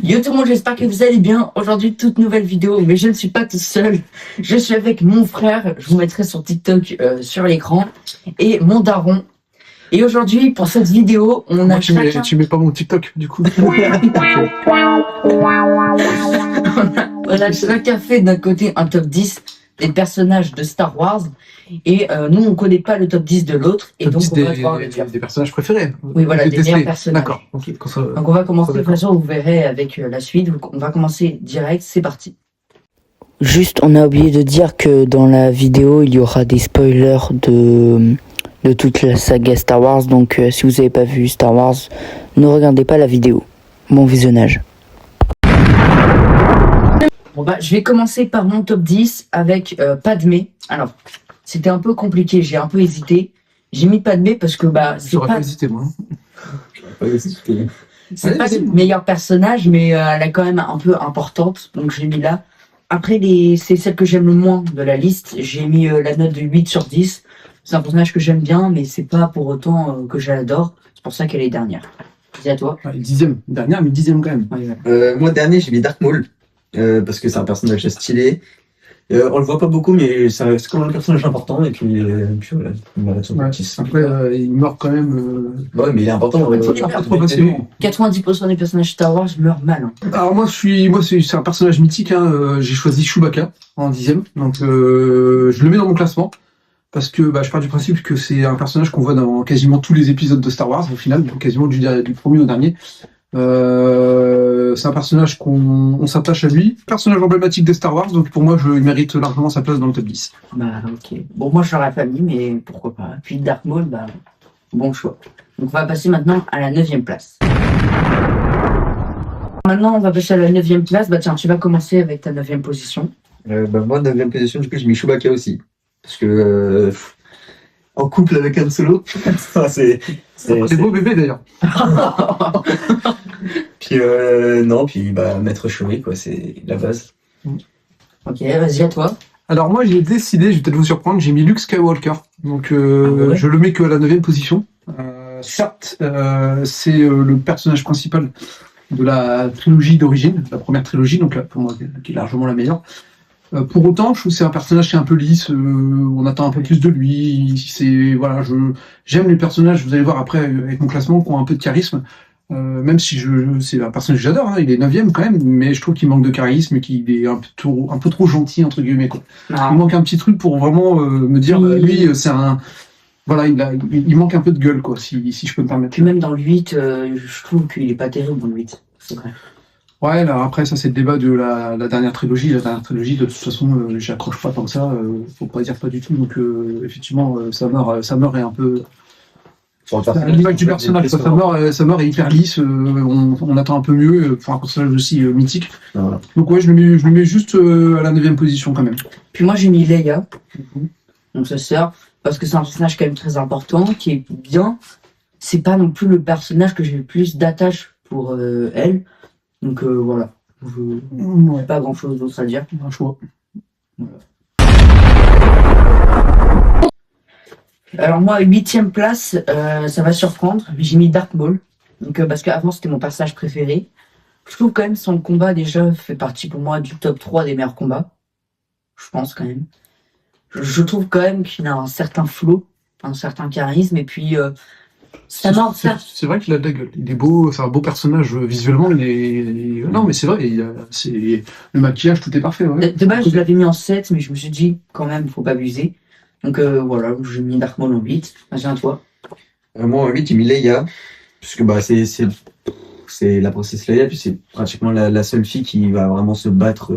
Yo tout le monde, j'espère que vous allez bien. Aujourd'hui, toute nouvelle vidéo, mais je ne suis pas tout seul. Je suis avec mon frère, je vous mettrai son TikTok sur l'écran, et mon daron. Et aujourd'hui, pour cette vidéo, on a chacun... Tu mets pas mon TikTok, du coup. on a chacun fait d'un côté un top 10 des personnages de Star Wars. Et nous, on connaît pas le top 10 de l'autre, et donc on va devoir le dire. Des personnages préférés. Oui, voilà, des meilleurs personnages. D'accord. Okay. Donc on va commencer, de toute façon, vous verrez avec la suite. Donc on va commencer direct, c'est parti. Juste, on a oublié de dire que dans la vidéo, il y aura des spoilers de toute la saga Star Wars. Donc si vous n'avez pas vu Star Wars, ne regardez pas la vidéo. Bon visionnage. Bon bah, je vais commencer par mon top 10 avec Padmé. Alors, c'était un peu compliqué, j'ai un peu hésité. J'ai mis Padmé parce que bah c'est J'aurais pas... pas hésité, moi. C'est pas le meilleur personnage, mais elle est quand même un peu importante, donc je l'ai mis là. Après, c'est celle que j'aime le moins de la liste. J'ai mis la note de 8 sur 10. C'est un personnage que j'aime bien, mais c'est pas pour autant que je l'adore. C'est pour ça qu'elle est dernière. C'est à toi. Ouais, dixième. Dernière, mais dixième quand même. Ouais. Moi, dernier, j'ai mis Dark Maul. Parce que c'est un personnage stylé. On le voit pas beaucoup, mais c'est quand même un personnage important. Et puis voilà, il mérite son petit. Après, il meurt quand même. Ouais, mais il est important. Ouais, Pas trop facilement. 90% des personnages Star Wars meurent mal. Hein. Alors moi, c'est un personnage mythique. Hein. J'ai choisi Chewbacca en dixième. Donc, je le mets dans mon classement. Parce que je pars du principe que c'est un personnage qu'on voit dans quasiment tous les épisodes de Star Wars, au final, quasiment du premier au dernier. C'est un personnage on s'attache à lui, personnage emblématique des Star Wars, donc pour moi, il mérite largement sa place dans le top 10. Bah ok. Bon, moi je l'aurais pas mis, mais pourquoi pas. Puis Dark Maul, bah bon choix. Donc on va passer maintenant à la 9e place. Maintenant on va passer à la 9e place. Bah tiens, tu vas commencer avec ta 9e position. Moi, 9e position, du coup, j'ai mis Chewbacca aussi. Parce que en couple avec Han Solo, c'est Des beaux bébés d'ailleurs. Puis puis Maître Chewie, quoi, c'est la base. Ok, vas-y à toi. Alors moi j'ai décidé, je vais peut-être vous surprendre, j'ai mis Luke Skywalker. Donc ouais. je le mets que à la 9e position. Certes, c'est le personnage principal de la trilogie d'origine, la première trilogie, donc là, pour moi qui est largement la meilleure. Pour autant, je trouve que c'est un personnage qui est un peu lisse, on attend un peu plus de lui. J'aime les personnages, vous allez voir après avec mon classement, qui ont un peu de charisme. Même si c'est un personnage que j'adore, hein, il est 9e quand même, mais je trouve qu'il manque de charisme et qu'il est un peu trop gentil, entre guillemets, quoi. Ah. Il manque un petit truc pour vraiment me dire, lui, c'est un... Voilà, il manque un peu de gueule, quoi, si je peux me permettre. Puis même dans le 8, je trouve qu'il est pas terrible dans le 8. C'est vrai. Ouais, là, après, ça, c'est le débat de la dernière trilogie. La dernière trilogie, de toute façon, j'accroche pas tant que ça, faut pas dire pas du tout. Donc, effectivement, ça meurt est un peu... L'image du personnage, ça meurt est hyper lisse, on attend un peu mieux, pour un personnage aussi mythique. Voilà. Donc ouais, je le mets juste à la 9e position quand même. Puis moi j'ai mis Leia, donc sa sœur, parce que c'est un personnage quand même très important, qui est bien. C'est pas non plus le personnage que j'ai le plus d'attache pour elle. Donc voilà. Ouais. Pas grand chose d'autre à dire. Un choix. Voilà. Alors moi, 8e place, ça va surprendre, mais j'ai mis Dark Maul. Donc, parce qu'avant c'était mon personnage préféré. Je trouve quand même son combat déjà fait partie pour moi du top 3 des meilleurs combats. Je pense quand même. Je trouve quand même qu'il a un certain flow, un certain charisme, et puis ça. C'est vrai qu'il a de la gueule. Il est beau, c'est un beau personnage visuellement. Non, mais c'est vrai, c'est le maquillage, tout est parfait. Ouais. De base, je l'avais mis en 7, mais je me suis dit quand même, faut pas abuser. Donc voilà, j'ai mis Dark Maul en 8. Vas-y, à toi. Moi, en 8, j'ai mis Leia. Parce que c'est la princesse Leia, puis c'est pratiquement la seule fille qui va vraiment se battre,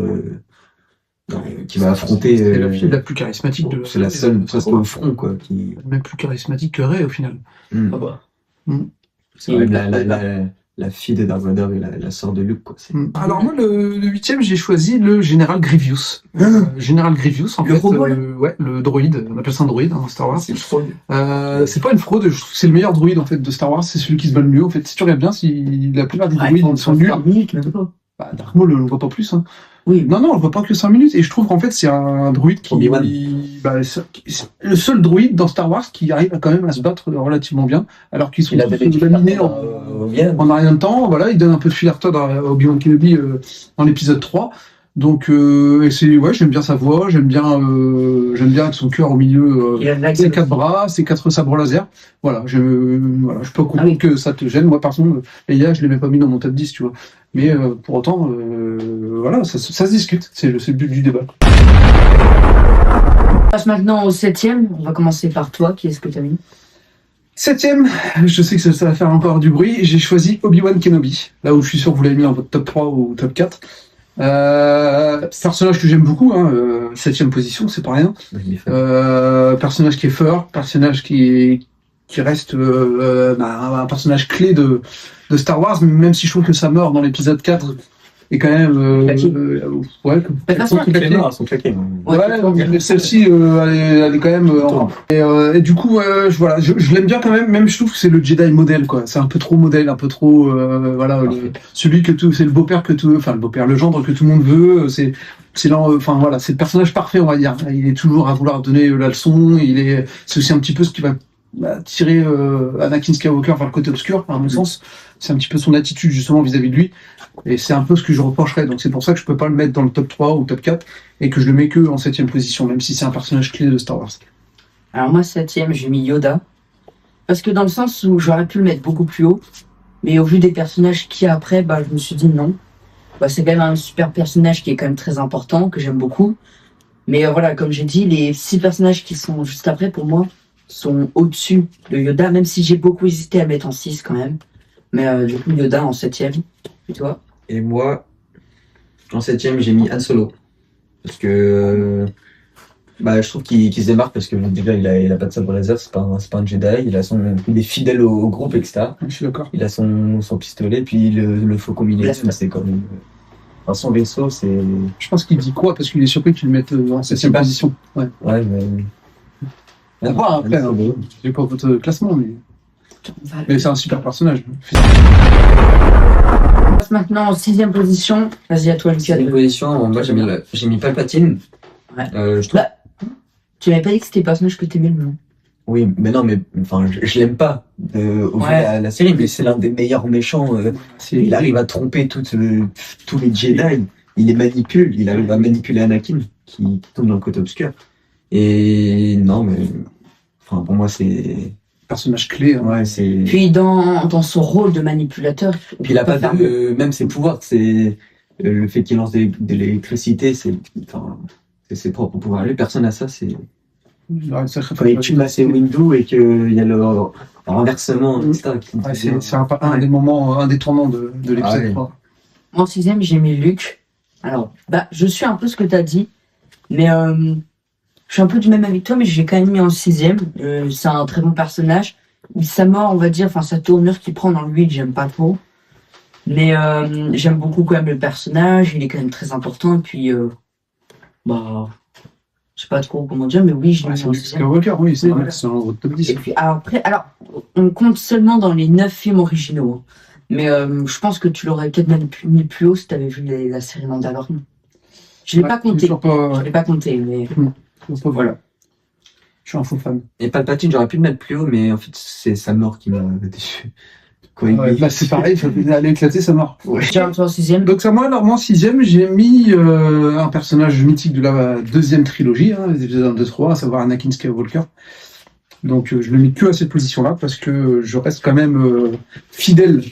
qui va affronter. C'est la fille la plus charismatique de. C'est la seule, presque au front, quoi. Même plus charismatique que Rey au final. Ah bah. C'est même la fille de Dark Vador et la sœur de Luke, quoi. Alors moi, le 8e, j'ai choisi le Général Grievous. Général Grievous, en le fait, robot, ouais, le droïde, on appelle ça un droïde dans Star Wars. C'est trop. C'est pas une fraude, je trouve que c'est le meilleur droïde en fait de Star Wars, c'est celui qui se bat le mieux. En fait, si tu regardes bien, la plupart des droïdes sont nuls. Dark Maul, on le voit pas plus. Hein. Oui, Non, on le voit pas que 5 minutes. Et je trouve qu'en fait, c'est un druide qui. Obi-Wan. C'est le seul druide dans Star Wars qui arrive quand même à se battre relativement bien, alors qu'ils sont Il avait tous laminés en rien de temps. Voilà, il donne un peu de fil à retordre à Obi-Wan Kenobi dans l'épisode 3. Donc, j'aime bien sa voix, j'aime bien avec son cœur au milieu, il a de la ses gueule 4 aussi. bras, ses 4 sabres laser. Voilà, je peux comprendre Ah oui. que ça te gêne. Moi, par contre, Leia, je l'ai même pas mis dans mon top 10, tu vois. Mais pour autant, voilà, ça se discute. C'est le but du débat. On passe maintenant au 7e. On va commencer par toi. Qui est-ce que tu as mis? 7e, je sais que ça va faire encore du bruit, j'ai choisi Obi-Wan Kenobi. Là où je suis sûr que vous l'avez mis dans votre top 3 ou top 4. Personnage que j'aime beaucoup, 7e position, c'est pas rien. Personnage qui est fort, personnage qui reste un personnage clé de Star Wars, même si je trouve que sa mort dans l'épisode 4 est quand même Mais de toute façon, Elles sont claquées. Ouais, mais celle-ci, elle est quand même. Et du coup, je l'aime bien quand même. Même je trouve que c'est le Jedi modèle, quoi. C'est un peu trop modèle, un peu trop, celui que tout, c'est le beau-père que tout, enfin le beau-père, le gendre que tout le monde veut. C'est le personnage parfait, on va dire. Il est toujours à vouloir donner la leçon. C'est aussi un petit peu ce qui va tirer Anakin Skywalker vers le côté obscur, à mon sens. C'est un petit peu son attitude justement vis-à-vis de lui. Et c'est un peu ce que je reprocherais. Donc c'est pour ça que je peux pas le mettre dans le top 3 ou top 4 et que je le mets que en 7e position, même si c'est un personnage clé de Star Wars. alors moi, 7e, j'ai mis Yoda. Parce que dans le sens où j'aurais pu le mettre beaucoup plus haut, mais au vu des personnages qu'il y a après, je me suis dit non. C'est quand même un super personnage qui est quand même très important, que j'aime beaucoup. Mais voilà, comme j'ai dit, les 6 personnages qui sont juste après, pour moi, sont au-dessus de Yoda, même si j'ai beaucoup hésité à le mettre en 6 quand même. Mais du coup, Yoda en 7e. Et toi? Et moi, en 7e, j'ai mis Han Solo. Parce que je trouve qu'il se démarque parce que déjà, il a pas de sabre laser, c'est pas un Jedi. Il est fidèle au groupe, etc. Je suis d'accord. Il a son pistolet, puis le faux combiné. C'est quand même. Enfin, son vaisseau, c'est. Je pense qu'il dit quoi parce qu'il est surpris que tu le mettes en 7e position. Ouais. Ouais, mais. On voit après, Han Solo. j'ai pas votre classement, mais c'est un super personnage. On passe maintenant en 6e position. Vas-y, à toi, Lucas. Une position, moi j'ai mis Palpatine. Ouais. Je trouve. Tu m'avais pas dit que c'était le personnage que t'aimais, non? Oui, mais non, mais enfin, je l'aime pas au vu de la série, mais c'est l'un des meilleurs méchants. Il arrive à tromper tous les Jedi. Il les manipule. Il arrive à manipuler Anakin qui tombe dans le côté obscur. Et non, mais enfin pour moi c'est Personnage clé. ouais c'est. Puis dans son rôle de manipulateur, Puis il a pas de même ses pouvoirs, c'est le fait qu'il lance de l'électricité, c'est ses propres pouvoirs. Lui, personne n'a ça. C'est quand il tue ses Windu et qu'il y a le renversement, etc. Ouais, c'est un des moments, un des tournants de l'épisode 3. Moi, en 6e, j'ai mis Luke. Alors, je suis un peu ce que tu as dit, mais je suis un peu du même avec toi, mais j'ai quand même mis en 6e. C'est un très bon personnage. Sa mort, on va dire, sa tournure qu'il prend dans le 8, j'aime pas trop. Mais j'aime beaucoup quand même le personnage, il est quand même très important. Et puis, je sais pas trop comment dire, mais oui, je l'ai mis en 6e. Skywalker, oui, c'est dans votre top 10. Et puis, après, on compte seulement dans les 9 films originaux. Mais je pense que tu l'aurais peut-être même mis plus haut si tu avais vu la série Mandalorian. Je l'ai pas compté. Je l'ai pas compté, mais voilà. Je suis un faux fan. Et Palpatine, j'aurais pu le mettre plus haut, mais en fait, c'est sa mort qui m'a déçu. C'est pareil, il allait éclater sa mort. Ouais. Toi en 6e. Donc, moi, en 6e, j'ai mis un personnage mythique de la 2e trilogie, les épisodes 1, 2, 3, à savoir Anakin Skywalker. Donc, je le mets que à cette position-là, parce que je reste quand même fidèle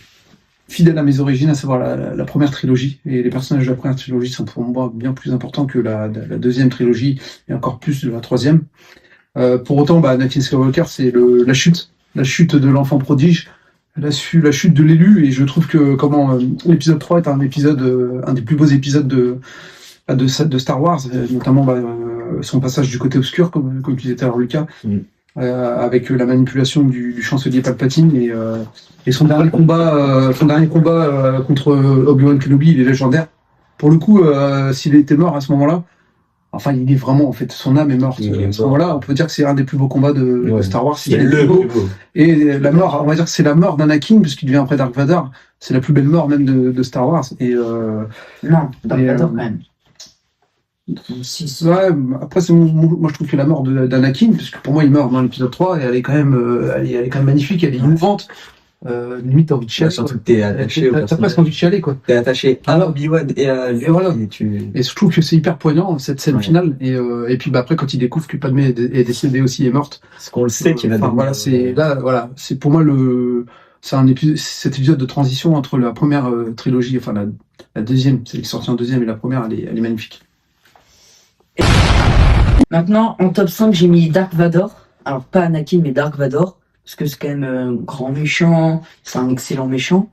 à mes origines, à savoir la première trilogie. Et les personnages de la première trilogie sont pour moi bien plus importants que la 2e trilogie, et encore plus de la 3e. Pour autant, Anakin Skywalker, c'est la chute de l'enfant prodige, la chute de l'élu, et je trouve que l'épisode 3 est un des plus beaux épisodes de Star Wars, notamment son passage du côté obscur, comme tu disais tout à l'heure, Lucas, avec la manipulation du chancelier Palpatine et son dernier combat contre Obi-Wan Kenobi, il est légendaire. Pour le coup, s'il était mort à ce moment-là, enfin, il est vraiment, en fait, son âme est morte. À ce moment-là, on peut dire que c'est un des plus beaux combats de Star Wars. C'est le plus beau. Et la mort, on va dire que c'est la mort d'Anakin, puisqu'il devient après Dark Vador. C'est la plus belle mort même de Star Wars. Et non, Dark Vador quand même. 6. Ouais, après, moi je trouve que la mort d'Anakin, parce que pour moi il meurt dans l'épisode 3, et elle est quand même, elle est quand même magnifique, elle est émouvante. Limite, t'as envie de chialer. Surtout que t'es attaché au T'as personnage. presque envie de chialer, quoi. T'es attaché à Obi-Wan et à lui. Et voilà. Et Et je trouve que c'est hyper poignant, cette scène Ouais. finale. Et puis après, quand il découvre que Padmé est décédée aussi, est morte. Parce qu'on le sait qu'il va Enfin, devenir, voilà, c'est pour moi c'est cet épisode de transition entre la première trilogie, enfin la deuxième, celle qui est sortie en deuxième, et la première, elle est magnifique. Maintenant, en top 5, j'ai mis Dark Vador. Alors, pas Anakin, mais Dark Vador. Parce que c'est quand même un grand méchant. C'est un excellent méchant.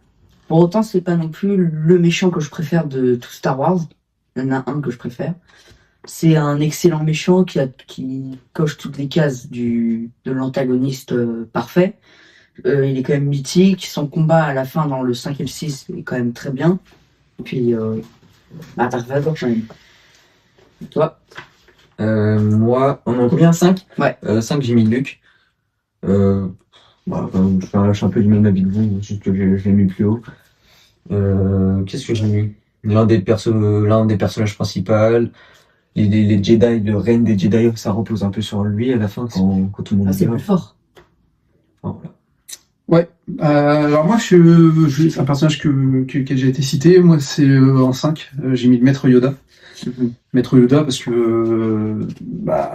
Pour autant, c'est pas non plus le méchant que je préfère de tout Star Wars. Il y en a un que je préfère. C'est un excellent méchant qui coche toutes les cases de l'antagoniste parfait. Il est quand même mythique. Son combat à la fin dans le 5 et le 6 est quand même très bien. Et puis, Dark Vador, quand même. Et toi? moi, on en a combien? 5? Ouais. 5, j'ai mis Luke. Je suis un peu du même avis que vous, juste que je l'ai mis plus haut. Qu'est-ce que j'ai mis? L'un des personnages principaux. Les Jedi, le règne des Jedi, ça repose un peu sur lui à la fin quand tout le monde C'est meurt. plus fort. Enfin, voilà. Ouais. Alors moi, c'est un personnage qui a déjà été cité. Moi, c'est en 5. J'ai mis le Maître Yoda. Maître Yoda parce que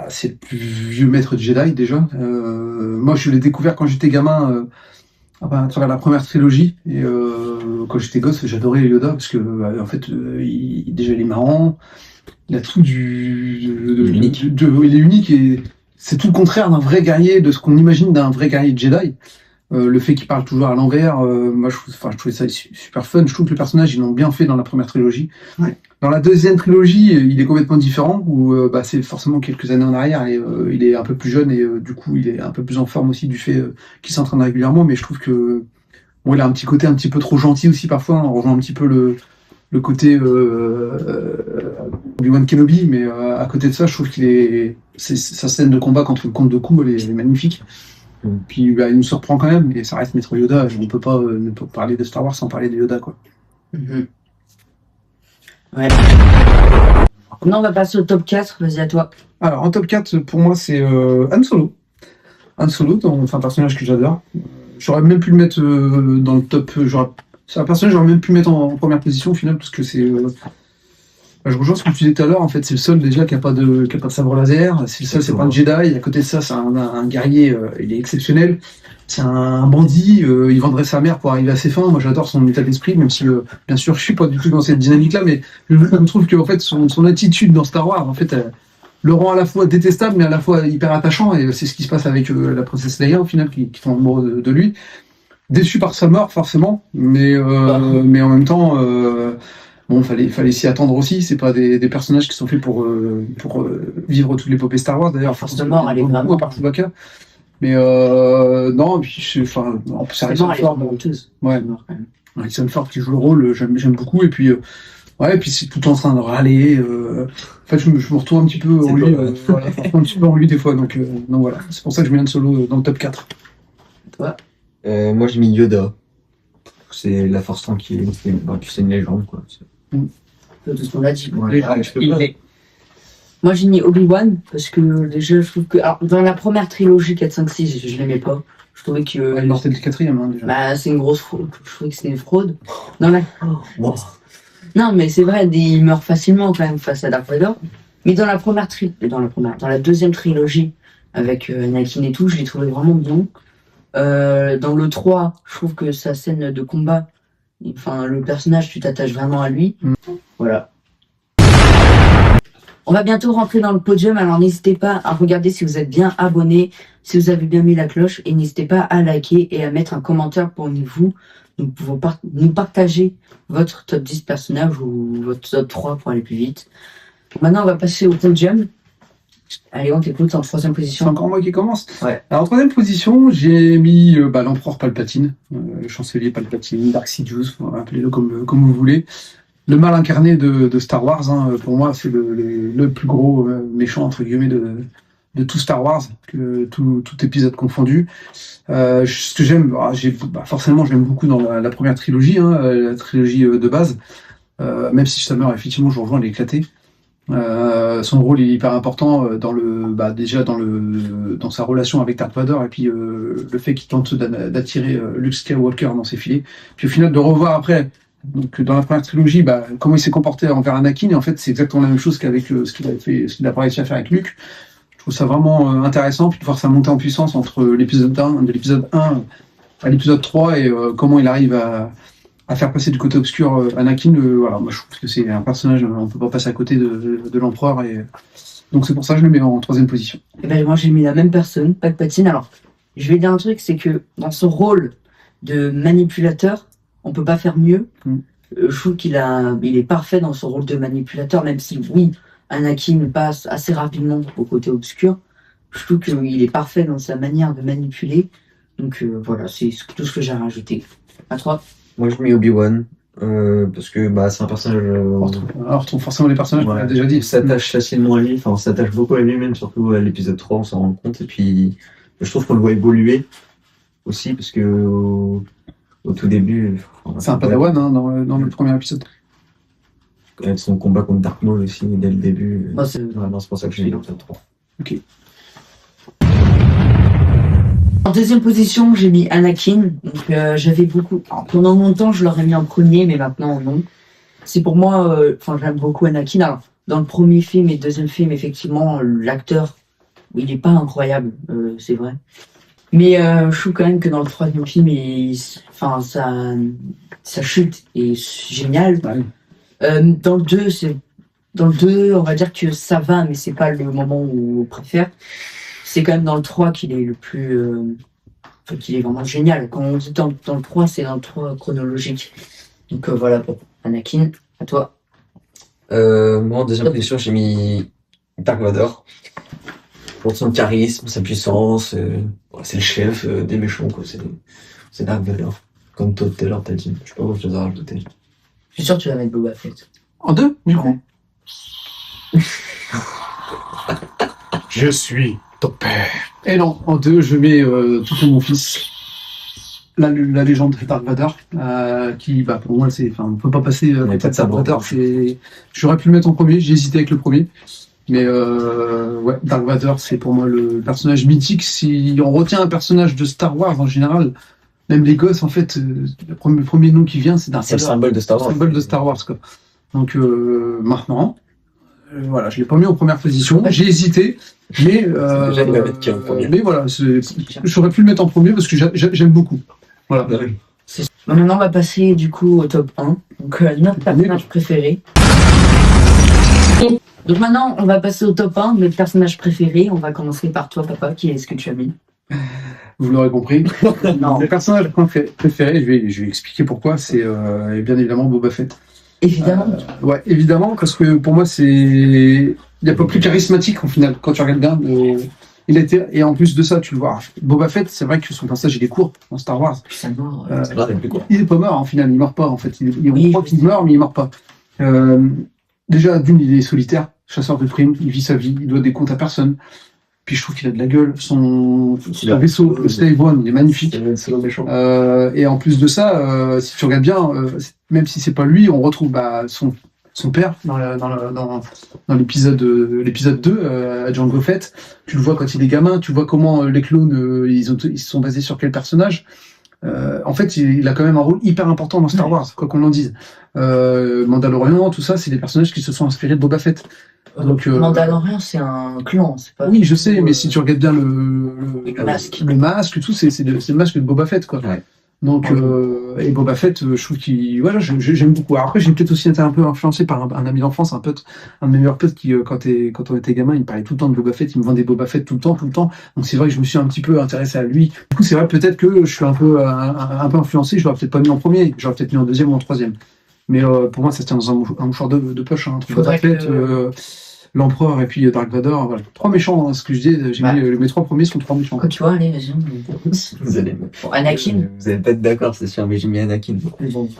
c'est le plus vieux maître de Jedi déjà. Moi, je l'ai découvert quand j'étais gamin à travers la première trilogie. Et quand j'étais gosse, j'adorais Yoda parce que en fait, il est marrant. Il a tout il est unique et c'est tout le contraire d'un vrai guerrier, de ce qu'on imagine d'un vrai guerrier de Jedi. Le fait qu'il parle toujours à l'envers, moi je trouvais ça super fun. Je trouve que le personnage, ils l'ont bien fait dans la première trilogie. Ouais. Dans la deuxième trilogie, il est complètement différent, où c'est forcément quelques années en arrière, et il est un peu plus jeune, et du coup il est un peu plus en forme aussi du fait qu'il s'entraîne régulièrement, mais je trouve que bon, il a un petit côté un petit peu trop gentil aussi parfois, on rejoint un petit peu le côté Obi-Wan Kenobi, mais à côté de ça, je trouve sa scène de combat contre le Comte Dooku, elle est magnifique. Puis il nous surprend quand même, et ça reste Maître Yoda, on peut pas ne pas parler de Star Wars sans parler de Yoda, quoi. Mhm. Ouais. Maintenant, on va passer au top 4. Vas-y, à toi. Alors, en top 4, pour moi, c'est Han Solo. Han Solo, c'est un personnage que j'adore. J'aurais même pu le mettre dans le top. C'est un personnage que j'aurais même pu mettre en première position au final, parce que c'est. Je rejoins ce que tu disais tout à l'heure, en fait, c'est le seul déjà qui a pas de sabre laser, c'est le seul, c'est pas un Jedi, à côté de ça, c'est un guerrier, il est exceptionnel, c'est un bandit, il vendrait sa mère pour arriver à ses fins. Moi j'adore son état d'esprit, même si bien sûr je suis pas du tout dans cette dynamique-là, mais je me trouve que en fait, son attitude dans Star Wars, en fait, le rend à la fois détestable, mais à la fois hyper attachant, et c'est ce qui se passe avec la princesse Leia au final, qui tombe amoureux de lui. Déçu par sa mort, forcément, mais en même temps, bon, fallait s'y attendre aussi. C'est pas des personnages qui sont faits pour vivre toute l'épopée Star Wars. D'ailleurs, Force de mort, elle est vraiment. À part Chewbacca. Mais non, puis en plus, Harrison Ford. Ouais. Harrison Ford qui joue le rôle, j'aime beaucoup. Et puis, puis c'est tout en train de râler. En fait, je me retrouve un petit peu en lui. Un petit peu en lui des fois. Donc voilà. C'est pour ça que je mets Han Solo dans le top 4. Toi? Moi j'ai mis Yoda. C'est la force tranquille. C'est une légende, quoi. Tout ce qu'on a dit. Ouais, je peux pas. Moi, j'ai mis Obi-Wan parce que déjà, je trouve que. Alors, dans la première trilogie 4, 5, 6, je l'aimais pas. Je trouvais que. Il sortait le 4e, déjà. C'est une grosse fraude. Je trouvais que c'était une fraude. Dans la. Wow. Non, mais c'est vrai, il meurt facilement quand même face à Dark Vador. Mais dans la deuxième trilogie, avec Anakin et tout, je l'ai trouvé vraiment bien. Dans le 3, je trouve que sa scène de combat, enfin, le personnage, tu t'attaches vraiment à lui. Voilà. On va bientôt rentrer dans le podium, alors n'hésitez pas à regarder si vous êtes bien abonné, si vous avez bien mis la cloche, et n'hésitez pas à liker et à mettre un commentaire pour nous partager votre top 10 personnages ou votre top 3 pour aller plus vite. Maintenant, on va passer au podium. Allez, on t'écoute en 3e position. C'est encore moi qui commence. Ouais. Alors, en 3e position, j'ai mis l'empereur Palpatine, le chancelier Palpatine, Dark Sidious, appelez-le comme vous voulez. Le mal incarné de Star Wars, pour moi, c'est le plus gros méchant, entre guillemets, de tout Star Wars, que tout épisode confondu. Ce que j'aime, forcément, j'aime beaucoup dans la première trilogie, la trilogie de base, même si sa mort, effectivement, je rejoins, elle est éclatée. Son rôle est hyper important déjà dans sa relation avec Darth Vader et puis le fait qu'il tente d'attirer Luke Skywalker dans ses filets. Puis au final de revoir après, donc dans la première trilogie, comment il s'est comporté envers Anakin, et en fait c'est exactement la même chose qu'avec ce qu'il a pas réussi à faire avec Luke. Je trouve ça vraiment intéressant, puis de voir sa montée en puissance entre l'épisode 1 à l'épisode 3 et comment il arrive à faire passer du côté obscur Anakin. Voilà, moi je trouve que c'est un personnage, on peut pas passer à côté de l'empereur, et donc c'est pour ça que je le mets en 3e position. Et ben, moi j'ai mis la même personne, pas de patine. Alors, je vais dire un truc, c'est que dans son rôle de manipulateur, on peut pas faire mieux. Je trouve il est parfait dans son rôle de manipulateur, même si oui, Anakin passe assez rapidement au côté obscur. Je trouve qu'il est parfait dans sa manière de manipuler. Donc voilà, c'est tout ce que j'ai rajouté. À toi. Moi, je mets Obi-Wan, parce que c'est un personnage... On retrouve forcément les personnages qu'on a déjà dit. On s'attache facilement à lui, enfin on s'attache beaucoup à lui, même surtout à l'épisode 3, on s'en rend compte. Et puis, je trouve qu'on le voit évoluer aussi, parce que au tout début... C'est un padawan dans le premier épisode. Avec son combat contre Dark Maul aussi, dès le début. C'est pour ça que j'ai mis l'épisode 3. Ok. En 2e position, j'ai mis Anakin. Donc j'avais beaucoup. Alors, pendant longtemps, je l'aurais mis en premier, mais maintenant non. C'est pour moi. J'aime beaucoup Anakin. Alors, dans le premier film et le 2e film, effectivement, l'acteur, il est pas incroyable, c'est vrai. Mais je trouve quand même que dans le 3e film, sa chute est géniale. Ouais. Dans le 2, on va dire que ça va, mais c'est pas le moment où on préfère. C'est quand même dans le 3 qu'il est le plus... qu'il est vraiment génial. Quand on dit dans le 3, c'est dans le 3 chronologique. Donc voilà, pour Anakin, à toi. Moi, en 2e position, j'ai mis Dark Vador. Pour son charisme, sa puissance, c'est le chef des méchants, quoi. C'est Dark Vador. Comme toi tout à l'heure, t'as dit. Je sais pas quoi je te rajouter. Je suis sûr que tu vas mettre Boba Fett. En 2, du coup. Je suis ton père. Et non, en 2, je mets tout pour mon fils. La légende de Dark Vador, qui, pour moi, on peut pas passer à côté de Dark Vador. J'aurais pu le mettre en premier, j'ai hésité avec le premier. Mais ouais, Dark Vador, c'est pour moi le personnage mythique. Si on retient un personnage de Star Wars en général, même les gosses, en fait, le premier nom qui vient, c'est Dark Vador. C'est le symbole de Star Wars. Le symbole de Star Wars, quoi. Donc maintenant, voilà, je l'ai pas mis en première position. J'ai hésité, mais Déjà, il va mettre qui en premier. mais voilà, j'aurais pu le mettre en premier parce que j'aime beaucoup. Voilà. Maintenant, on va passer du coup au top 1. Donc notre personnage préféré. Donc maintenant, on va passer au top 1 de notre personnage préféré. On va commencer par toi, papa. Qui est-ce que tu as mis? Vous l'aurez compris. Non. Le personnage préféré, je vais expliquer pourquoi, c'est bien évidemment Boba Fett. Évidemment. Ouais, évidemment, parce que pour moi, il n'y a pas plus charismatique en final, quand tu regardes bien. Et en plus de ça, tu le vois, Boba Fett, c'est vrai que son passage, il est court dans Star Wars. Il est pas mort, en final, il meurt pas, en fait. On croit qu'il meurt, mais il meurt pas. Déjà, d'une, il est solitaire, chasseur de primes, il vit sa vie, il doit des comptes à personne. Puis je trouve qu'il a de la gueule. Son vaisseau, le Slave One, il est magnifique. Et en plus de ça, si tu regardes bien, même si c'est pas lui, on retrouve son père dans l'épisode 2, Jango Fett. Tu le vois quand il est gamin, tu vois comment les clones ils se sont basés sur quel personnage. En fait, il a quand même un rôle hyper important dans Star Wars, quoi qu'on en dise. Mandalorian, tout ça, c'est des personnages qui se sont inspirés de Boba Fett. Donc, Mandalorian, c'est un clan, c'est pas. Oui, je sais, mais si tu regardes bien le masque, tout, c'est le masque de Boba Fett, quoi. Ouais. Donc, et Boba Fett, je trouve j'aime beaucoup. Alors après, j'ai peut-être aussi été un peu influencé par un ami d'enfance, un de mes meilleurs potes qui, quand on était gamin, il me parlait tout le temps de Boba Fett, il me vendait Boba Fett tout le temps. Donc c'est vrai que je me suis un petit peu intéressé à lui. Du coup, c'est vrai peut-être que je suis un peu influencé. Je l'aurais peut-être pas mis en premier, j'aurais peut-être mis en 2e ou en 3e. Mais pour moi, ça se tient dans un mouchoir de poche. Entre Boba Fett, l'Empereur et puis Dark Vador, voilà. 3 méchants, hein, ce que je dis, j'ai mis mes 3 premiers sont 3 méchants. Quand tu vois, allez, vas-y. Vous allez Anakin. Vous allez pas être d'accord, c'est sûr, mais j'ai mis Anakin.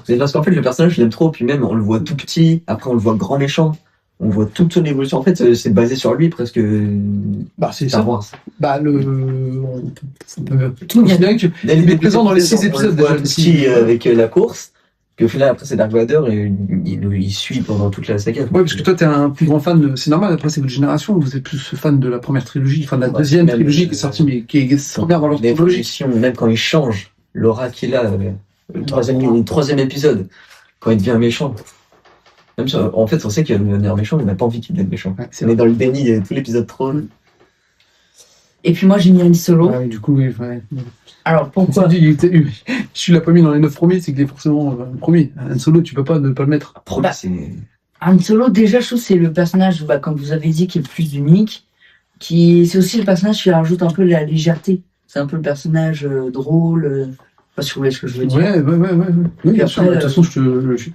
C'est parce qu'en fait, le personnage, je l'aime trop, puis même, on le voit tout petit, après on le voit grand méchant, on voit toute son évolution. En fait, c'est basé sur lui, presque. C'est Star Wars. Tout le bien qu'il est présent dans les 6 épisodes déjà. Petit avec la course. Puis au final, après, c'est Dark Vador et il suit pendant toute la saga. Ouais, parce que toi, t'es un plus grand fan c'est normal, après, c'est votre génération, vous êtes plus fan de la première trilogie, enfin, de la Ouais, deuxième même, trilogie qui est sortie, mais qui est extraordinaire dans leur trilogie. L'évolution, même quand il change, l'aura qu'il a, le troisième épisode, quand il devient méchant. Même ça, en fait, on sait qu'il va devenir méchant, on n'a pas envie qu'il devienne méchant. Ouais, c'est On est vrai. dans le déni de tout l'épisode 3. Et puis moi, j'ai mis Han Solo. Ouais, du coup, oui, ouais. Alors, pourquoi? Tu l'as pas mis dans les 9 premiers, c'est qu'il est forcément le premier. Un solo, tu peux pas ne pas le mettre. Premier, Bah, c'est... Han Solo, déjà, je trouve que c'est le personnage, comme vous avez dit, qui est le plus unique. C'est aussi le personnage qui rajoute un peu la légèreté. C'est un peu le personnage drôle. Je sais pas si vous voyez ce que je veux dire. Ouais. Oui, bien Puis sûr. après, De toute façon,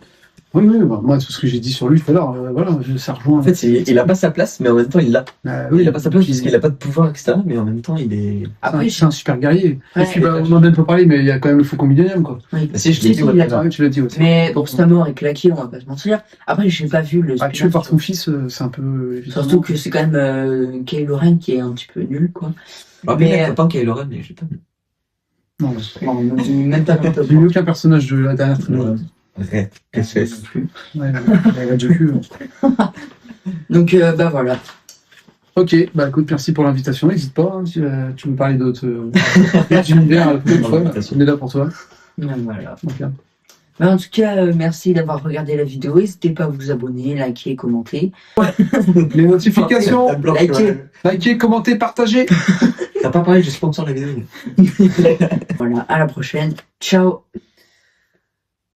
oui, bah, moi, tout ce que j'ai dit sur lui tout à l'heure, voilà, ça rejoint. En fait, il a pas sa place, mais en même temps, il l'a. Oui, Il a pas sa place puisqu'il a pas de pouvoir, etc. Mais en même temps, il est... Après, c'est un super guerrier. Ouais, Et puis, bah, on en a même pas parlé, mais il y a quand même le Faucon Millenium, quoi. oui. Si, je l'ai dit, Si, ouais, il a- Ah, oui, tu l'as dit aussi. Mais bon, sa mort est claquée, on va pas se mentir. Après, j'ai pas vu le Ah, tué spin-off. par son fils, c'est un peu. Surtout que c'est quand même Kylo Ren qui est un petit peu nul, quoi. Mais Mais- pas Kylo Ren, mais j'ai pas vu. Non, Non, même pas dans le top. j'ai eu aucun personnage de la dernière trilogie. Ouais, qu'est-ce que c'est? Ouais, la Joku. Donc, bah voilà. Ok, bah écoute, merci pour l'invitation. N'hésite pas, hein, si tu veux parler d'autres univers, on est là pour toi. Donc, voilà. Donc, Bah, en tout cas, merci d'avoir regardé la vidéo. N'hésitez pas à vous abonner, liker, commenter. les notifications, likez, commentez, partagez. T'as pas parlé, je sponsor la vidéo. Voilà, à la prochaine. Ciao.